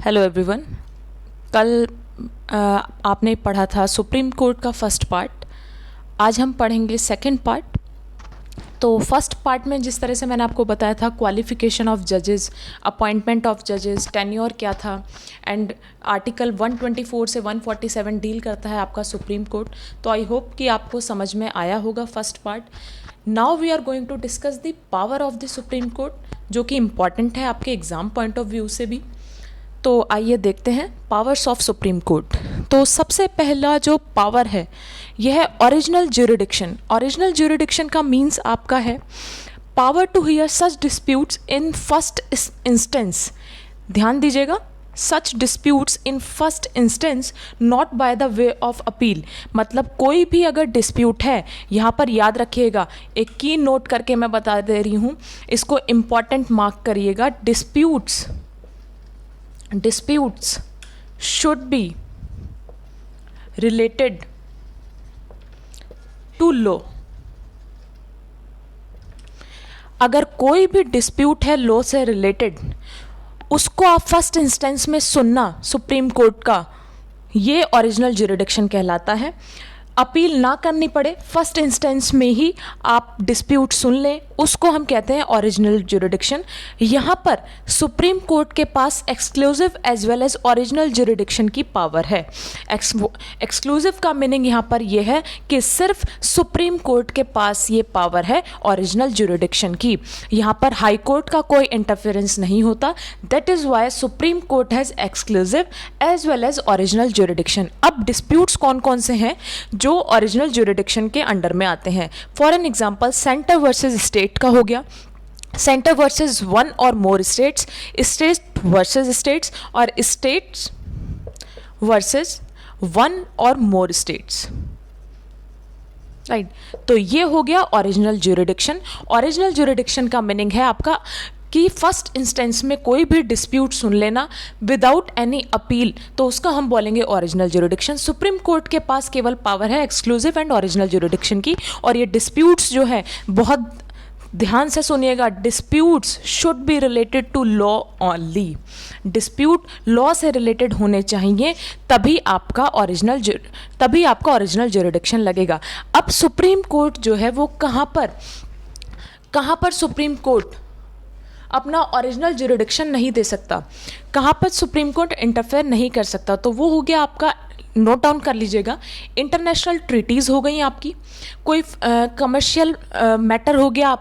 Hello everyone. कल आपने पढ़ा था सुप्रीम कोर्ट का फर्स्ट पार्ट। आज हम पढ़ेंगे सेकंड पार्ट। तो फर्स्ट पार्ट में जिस तरह से मैंने आपको बताया था क्वालिफिकेशन ऑफ जजेस, अपॉइंटमेंट ऑफ जजेस, टेन्योर क्या था, एंड आर्टिकल 124 से 147 डील करता है आपका सुप्रीम कोर्ट। तो आई होप कि आपको समझ में आया होगा first part. Now we are going to discuss the power of the supreme court, जो कि इम्पॉर्टेंट है आपके एग्जाम पॉइंट ऑफ व्यू से भी। तो आइए देखते हैं पावर्स ऑफ सुप्रीम कोर्ट। तो सबसे पहला जो पावर है यह है ओरिजिनल ज्यूरिडिक्शन। ओरिजिनल ज्यूरिडिक्शन का मीन्स आपका है power to hear such disputes in first instance. ध्यान दीजिएगा, such disputes in first instance not by the way of appeal. मतलब कोई भी अगर डिस्प्यूट है, यहाँ पर याद रखिएगा, एक की नोट करके मैं बता दे रही हूँ, इसको इम्पॉर्टेंट मार्क करिएगा। disputes should be related to law। अगर कोई भी डिस्प्यूट है लॉ से रिलेटेड, उसको आप फर्स्ट इंस्टेंस में सुनना सुप्रीम कोर्ट का, ये ओरिजिनल ज्यूरिडिक्शन कहलाता है। अपील ना करनी पड़े, फर्स्ट इंस्टेंस में ही आप डिस्प्यूट सुन लें, उसको हम कहते हैं ओरिजिनल ज्यूरिडिक्शन। यहाँ पर सुप्रीम कोर्ट के पास exclusive as well as original jurisdiction की पावर है। एक्सक्लूसिव का मीनिंग यहाँ पर यह है कि सिर्फ सुप्रीम कोर्ट के पास ये पावर है ओरिजिनल ज्यूरिडिक्शन की। यहाँ पर हाई कोर्ट का कोई इंटरफेरेंस नहीं होता। That is why supreme court has exclusive as well as original jurisdiction. अब डिस्प्यूट्स कौन कौन से हैं जो ओरिजिनल ज्यूरिडिक्शन के अंडर में आते हैं? For an example, centre versus state का हो गया, सेंटर वर्सेस वन और more states, state versus states, और स्टेट्स वर्सेस वन और मोर स्टेट्स। राइट, तो ये हो गया ओरिजिनल ज्यूरिडिक्शन। ओरिजिनल ज्यूरिडिक्शन का मीनिंग है आपका कि फर्स्ट इंस्टेंस में कोई भी डिस्प्यूट सुन लेना विदाउट एनी अपील, तो उसका हम बोलेंगे ओरिजिनल ज्यूरिडिक्शन। सुप्रीम कोर्ट के पास केवल पावर है एक्सक्लूसिव एंड ओरिजिनल ज्यूरिडिक्शन की। और ये डिस्प्यूट्स जो है, बहुत ध्यान से सुनिएगा, disputes should be related to law only. Dispute law से रिलेटेड होने चाहिए, तभी आपका ओरिजिनल ज्यूरिडिक्शन लगेगा। अब सुप्रीम कोर्ट जो है वो कहाँ पर सुप्रीम कोर्ट अपना ओरिजिनल ज्यूरिडिक्शन नहीं दे सकता, कहाँ पर सुप्रीम कोर्ट इंटरफेयर नहीं कर सकता? तो वो हो गया आपका, नोट डाउन कर लीजिएगा, इंटरनेशनल ट्रीटीज़ हो गई आपकी, कोई कमर्शियल मैटर हो गया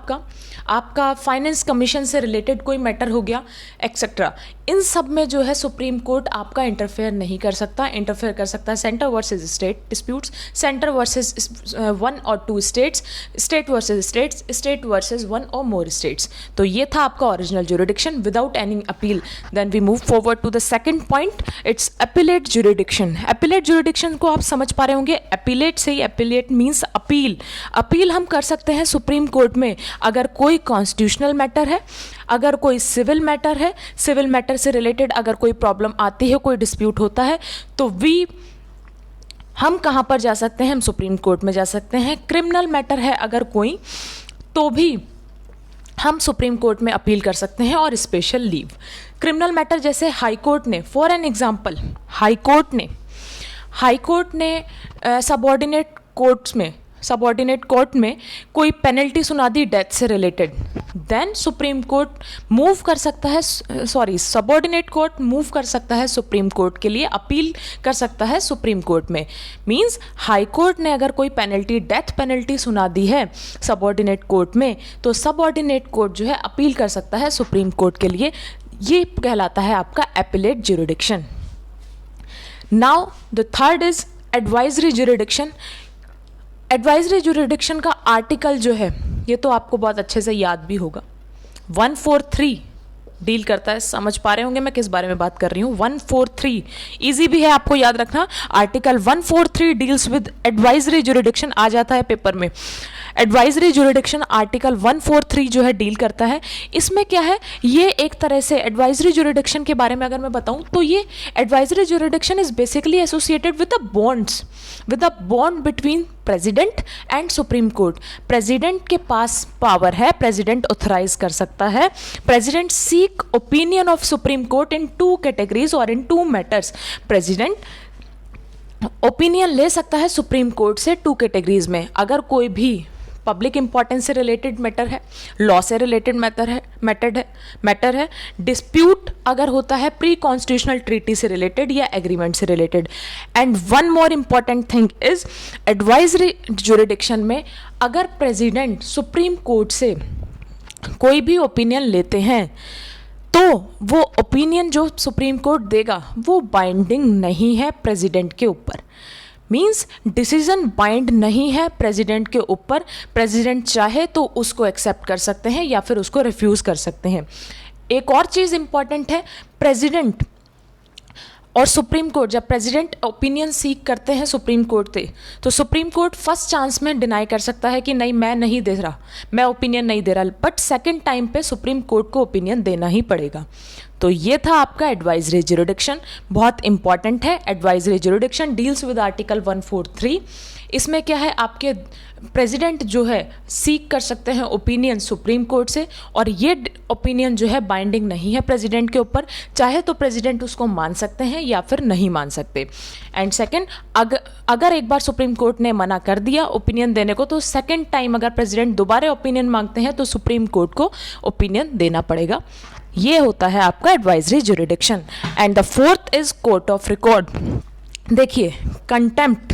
आपका फाइनेंस कमीशन से रिलेटेड कोई मैटर हो गया, एक्सेट्रा। इन सब में जो है सुप्रीम कोर्ट आपका इंटरफेयर नहीं कर सकता। इंटरफेयर कर सकता है centre versus state disputes, centre versus one और two states, state versus states, state versus one और मोर स्टेट्स। तो ये था आपका original jurisdiction without any appeal. Then we move forward to the second point, it's appellate jurisdiction. Appellate jurisdiction को आप समझ पा रहे होंगे, एपिलेट से ही, एपिलेट मीन्स अपील। अपील हम कर सकते हैं सुप्रीम कोर्ट में अगर कोई कॉन्स्टिट्यूशनल मैटर है, अगर कोई सिविल मैटर है, सिविल मैटर से रिलेटेड अगर कोई प्रॉब्लम आती है, कोई डिस्प्यूट होता है, तो हम कहाँ पर जा सकते हैं? हम सुप्रीम कोर्ट में जा सकते हैं। क्रिमिनल मैटर है अगर कोई, तो भी हम सुप्रीम कोर्ट में अपील कर सकते हैं, और स्पेशल लीव। क्रिमिनल मैटर जैसे हाई कोर्ट ने, for an example, high court ने सबऑर्डिनेट कोर्ट में कोई पेनल्टी सुना दी डेथ से रिलेटेड, देन सुप्रीम कोर्ट मूव कर सकता है, सबऑर्डिनेट कोर्ट मूव कर सकता है सुप्रीम कोर्ट के लिए, अपील कर सकता है सुप्रीम कोर्ट में। मींस हाई कोर्ट ने अगर कोई पेनल्टी, डेथ पेनल्टी सुना दी है सबऑर्डिनेट कोर्ट में, तो सबऑर्डिनेट कोर्ट जो है अपील कर सकता है सुप्रीम कोर्ट के लिए। ये कहलाता है आपका appellate jurisdiction. Now the third is advisory jurisdiction. Advisory jurisdiction का आर्टिकल जो है, ये तो आपको बहुत अच्छे से याद भी होगा, 143 डील करता है। समझ पा रहे होंगे मैं किस बारे में बात कर रही हूँ। 143 इजी भी है आपको याद रखना। Article 143 deals with advisory jurisdiction, आ जाता है पेपर में। एडवाइजरी जुरिडिक्शन आर्टिकल 143 जो है डील करता है। इसमें क्या है, ये एक तरह से एडवाइजरी जुरिडिक्शन के बारे में अगर मैं बताऊं तो ये advisory jurisdiction is basically associated with the bonds, with the bond between president and supreme court. President के पास पावर है, प्रेसिडेंट ऑथराइज कर सकता है, president seek opinion of supreme court in 2 categories और इन 2 मैटर्स। प्रेसिडेंट ओपिनियन ले सकता है supreme court से 2 कैटेगरीज में, अगर कोई भी पब्लिक इंपॉर्टेंस से रिलेटेड मैटर है, लॉ से रिलेटेड मैटर है, डिस्प्यूट अगर होता है प्री कॉन्स्टिट्यूशनल ट्रीटी से रिलेटेड या एग्रीमेंट से related. And one more important thing is advisory jurisdiction में अगर प्रेसिडेंट सुप्रीम कोर्ट से कोई भी ओपिनियन लेते हैं तो वो ओपिनियन जो सुप्रीम कोर्ट देगा वो बाइंडिंग नहीं है प्रेसिडेंट के ऊपर। मीन्स डिसीजन बाइंड नहीं है प्रेसिडेंट के ऊपर। प्रेसिडेंट चाहे तो उसको एक्सेप्ट कर सकते हैं या फिर उसको रिफ्यूज़ कर सकते हैं। एक और चीज़ इंपॉर्टेंट है, प्रेसिडेंट और सुप्रीम कोर्ट जब प्रेसिडेंट ओपिनियन सीक करते हैं सुप्रीम कोर्ट से, तो सुप्रीम कोर्ट फर्स्ट चांस में डिनाई कर सकता है कि नहीं मैं नहीं दे रहा, मैं ओपिनियन नहीं दे रहा, बट सेकंड टाइम पे सुप्रीम कोर्ट को ओपिनियन देना ही पड़ेगा। तो ये था आपका एडवाइजरी जुरिडिक्शन, बहुत इंपॉर्टेंट है। Advisory jurisdiction deals with article 143। इसमें क्या है, आपके प्रेसिडेंट जो है सीक कर सकते हैं ओपिनियन सुप्रीम कोर्ट से, और ये ओपिनियन जो है बाइंडिंग नहीं है प्रेसिडेंट के ऊपर, चाहे तो प्रेसिडेंट उसको मान सकते हैं या फिर नहीं मान सकते। एंड सेकंड, अगर एक बार सुप्रीम कोर्ट ने मना कर दिया ओपिनियन देने को, तो सेकंड टाइम अगर प्रेसिडेंट दोबारा ओपिनियन मांगते हैं तो सुप्रीम कोर्ट को ओपिनियन देना पड़ेगा। ये होता है आपका advisory jurisdiction. And the fourth is court of record. देखिए, कंटेम्प्ट,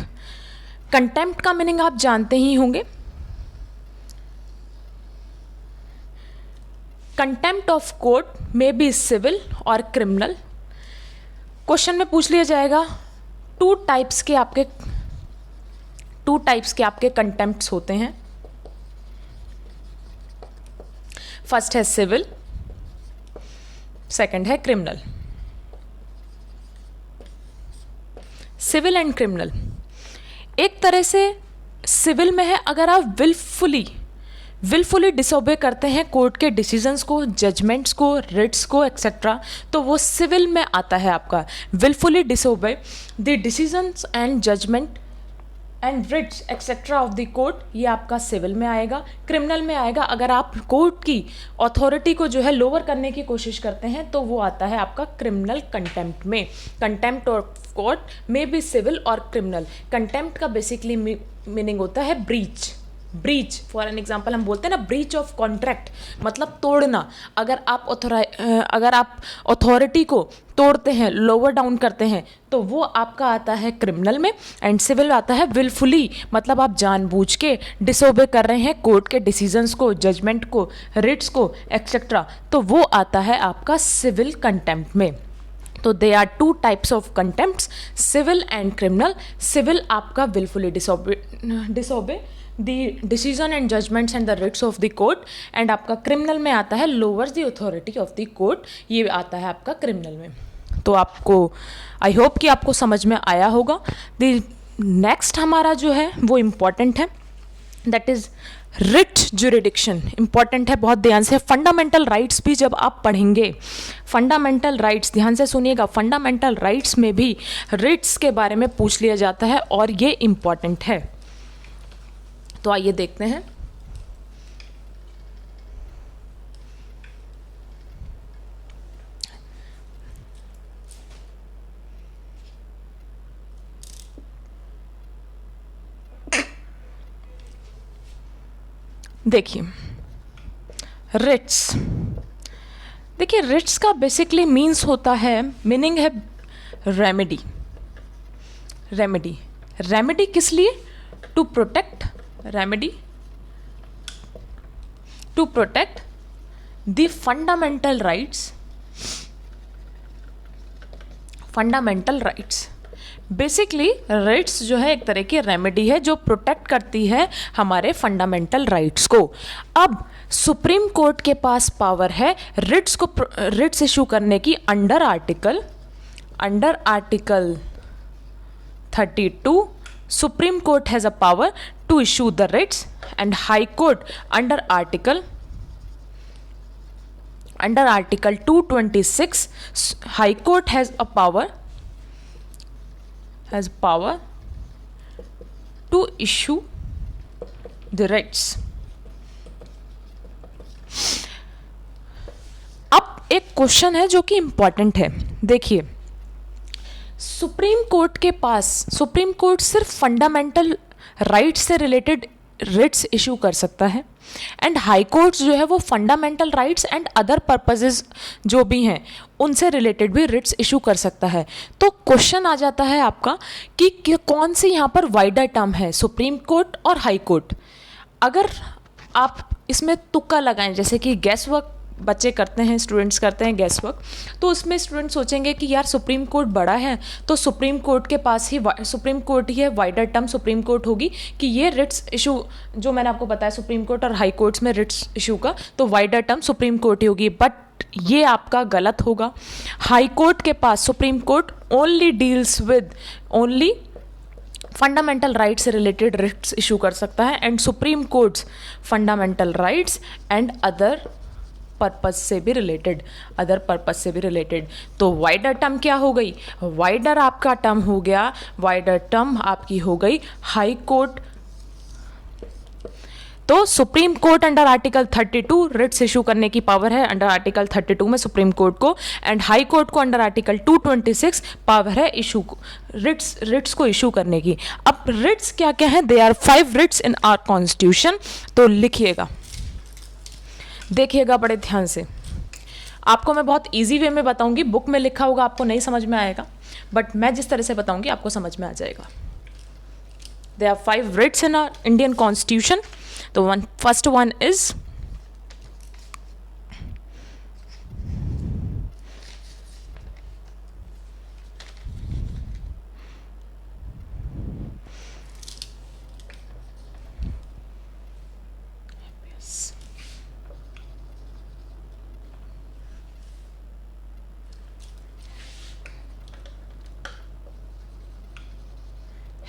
कंटेम्प्ट का मीनिंग आप जानते ही होंगे। कंटेम्प्ट ऑफ कोर्ट में बी सिविल और क्रिमिनल। क्वेश्चन में पूछ लिया जाएगा टू टाइप्स के आपके कंटेम्प्ट्स होते हैं। फर्स्ट है सिविल, सेकंड है क्रिमिनल। सिविल एंड क्रिमिनल, एक तरह से सिविल में है अगर आप विलफुली डिसोबे करते हैं कोर्ट के डिसीजंस को, जजमेंट्स को, रिट्स को एक्सेट्रा, तो वो सिविल में आता है आपका। Wilfully disobey the decisions and judgement and writs etcetera of the court, ये आपका सिविल में आएगा। क्रिमिनल में आएगा अगर आप कोर्ट की अथॉरिटी को जो है लोअर करने की कोशिश करते हैं, तो वो आता है आपका क्रिमिनल कंटेम्प्ट में। कंटेम्प्ट ऑफ कोर्ट में भी सिविल और क्रिमिनल। कंटेम्प्ट का बेसिकली मीनिंग होता है ब्रीच। फॉर एन एग्जाम्पल हम बोलते हैं ना ब्रीच ऑफ कॉन्ट्रैक्ट, मतलब तोड़ना। अगर आप अथॉरिटी को तोड़ते हैं, लोअर डाउन करते हैं, तो वो आपका आता है क्रिमिनल में। एंड सिविल आता है विलफुली, मतलब आप जानबूझ के डिसोबे कर रहे हैं कोर्ट के डिसीजंस को, जजमेंट को, रिट्स को एक्सेट्रा, तो वो आता है आपका सिविल कंटेम्प्ट में। तो they are two types of contempts, civil and criminal. Civil आपका wilfully disobey the decision and judgments and the writs of the court, and आपका क्रिमिनल में आता है lowers the authority of the court, ये आता है आपका क्रिमिनल में। तो आपको आई होप कि आपको समझ में आया होगा। द नेक्स्ट हमारा जो है वो इम्पॉर्टेंट है, that is writ jurisdiction. Important है, बहुत ध्यान से। फंडामेंटल राइट्स भी जब आप पढ़ेंगे, फंडामेंटल राइट्स ध्यान से सुनिएगा, फंडामेंटल राइट्स में भी रिट्स के बारे में पूछ लिया जाता है और ये इम्पॉर्टेंट है। तो आइए देखते हैं। देखिए रिट्स, देखिए रिट्स का बेसिकली मीन्स होता है, मीनिंग है रेमेडी। रेमेडी किस लिए? To protect, remedy to protect the fundamental rights. Basically rights जो है एक तरह की रेमेडी है जो प्रोटेक्ट करती है हमारे फंडामेंटल राइट्स को। अब सुप्रीम कोर्ट के पास पावर है रिट्स इशू करने की under article 32। Supreme court has a power to issue the writs, and High Court under Article 226, High Court has power to issue the writs. अब एक question है जो कि इंपॉर्टेंट है, देखिए सुप्रीम कोर्ट सिर्फ फंडामेंटल राइट्स से रिलेटेड रिट्स इशू कर सकता है, एंड हाई कोर्ट जो है वो fundamental rights and other purposes जो भी हैं उनसे रिलेटेड भी रिट्स इशू कर सकता है। तो क्वेश्चन आ जाता है आपका कि कौन सी यहाँ पर वाइडर टर्म है, सुप्रीम कोर्ट और हाई कोर्ट। अगर आप इसमें तुक्का लगाएं, जैसे कि गैस वर्क बच्चे करते हैं, स्टूडेंट्स करते हैं गैस वर्क, तो उसमें स्टूडेंट सोचेंगे कि यार सुप्रीम कोर्ट बड़ा है तो सुप्रीम कोर्ट के पास ही सुप्रीम कोर्ट ही है, वाइडर टर्म सुप्रीम कोर्ट होगी कि ये रिट्स इशू जो मैंने आपको बताया सुप्रीम कोर्ट और हाई कोर्ट्स में रिट्स इशू का, तो वाइडर टर्म सुप्रीम कोर्ट ही होगी। बट ये आपका गलत होगा। हाई कोर्ट के पास supreme court only deals with only fundamental rights से रिलेटेड रिट्स इशू कर सकता है, and supreme courts fundamental rights and other purpose से भी रिलेटेड। तो वाइडर टर्म क्या हो गई, वाइडर आपका टर्म हो गया, वाइडर टर्म आपकी हो गई हाई कोर्ट। तो supreme court under article 32 writs issue करने की पावर है अंडर आर्टिकल 32 में सुप्रीम कोर्ट को, एंड हाई कोर्ट को अंडर आर्टिकल 226 पावर है इशू रिट्स को इशू करने की। अब रिट्स क्या क्या है, they are 5 writs in our constitution. तो लिखिएगा, देखिएगा बड़े ध्यान से, आपको मैं बहुत इजी वे में बताऊंगी, बुक में लिखा होगा आपको नहीं समझ में आएगा, बट मैं जिस तरह से बताऊंगी आपको समझ में आ जाएगा। There are 5 writs in our Indian Constitution. The first one is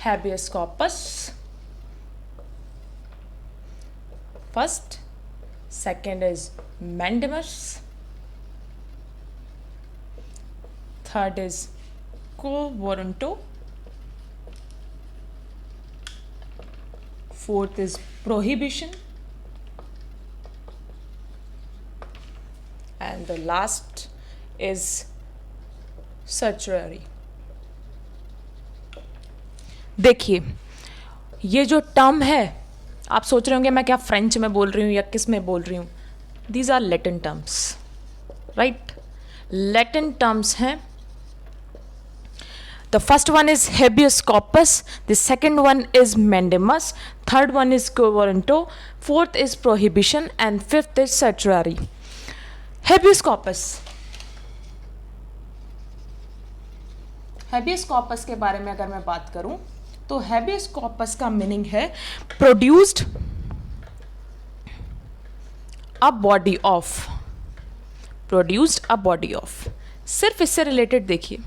habeas corpus. First, second is mandamus, third is quo warranto, fourth is prohibition, and the last is certiorari. देखिए ये जो टर्म है, आप सोच रहे होंगे मैं क्या फ्रेंच में बोल रही हूँ या किस में बोल रही हूँ, these are Latin terms, right, Latin terms हैं। The first one is habeas corpus, the second one is mandamus, third one is quo warranto, fourth is prohibition and fifth is certiorari. Habeas corpus, habeas corpus के बारे में अगर मैं बात करूं तो habeas corpus का मीनिंग है प्रोड्यूस्ड अ बॉडी ऑफ, सिर्फ इससे रिलेटेड देखिए,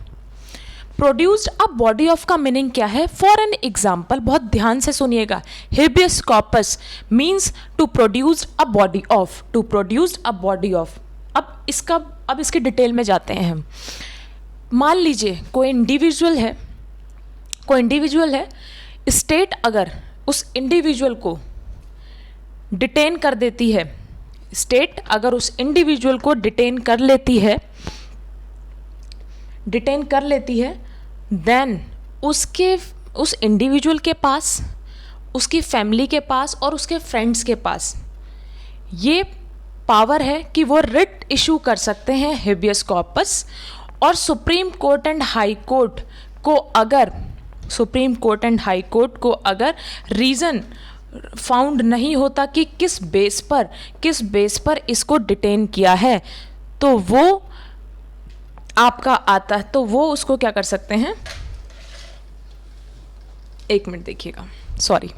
प्रोड्यूस्ड अ बॉडी ऑफ का मीनिंग क्या है। फॉर एन एग्जाम्पल, बहुत ध्यान से सुनिएगा, habeas corpus means to produced a body of. अब इसके डिटेल में जाते हैं हम। मान लीजिए कोई इंडिविजुअल है, स्टेट अगर उस इंडिविजुअल को डिटेन कर देती है, स्टेट अगर उस इंडिविजुअल को डिटेन कर लेती है, देन उस इंडिविजुअल के पास, उसकी फैमिली के पास और उसके फ्रेंड्स के पास ये पावर है कि वो रिट इशू कर सकते हैं हेबियस कॉर्पस। और supreme court and high court को अगर रीज़न फाउंड नहीं होता कि किस बेस पर इसको डिटेन किया है, तो वो आपका आता है, तो वो उसको क्या कर सकते हैं, एक मिनट देखिएगा, सॉरी।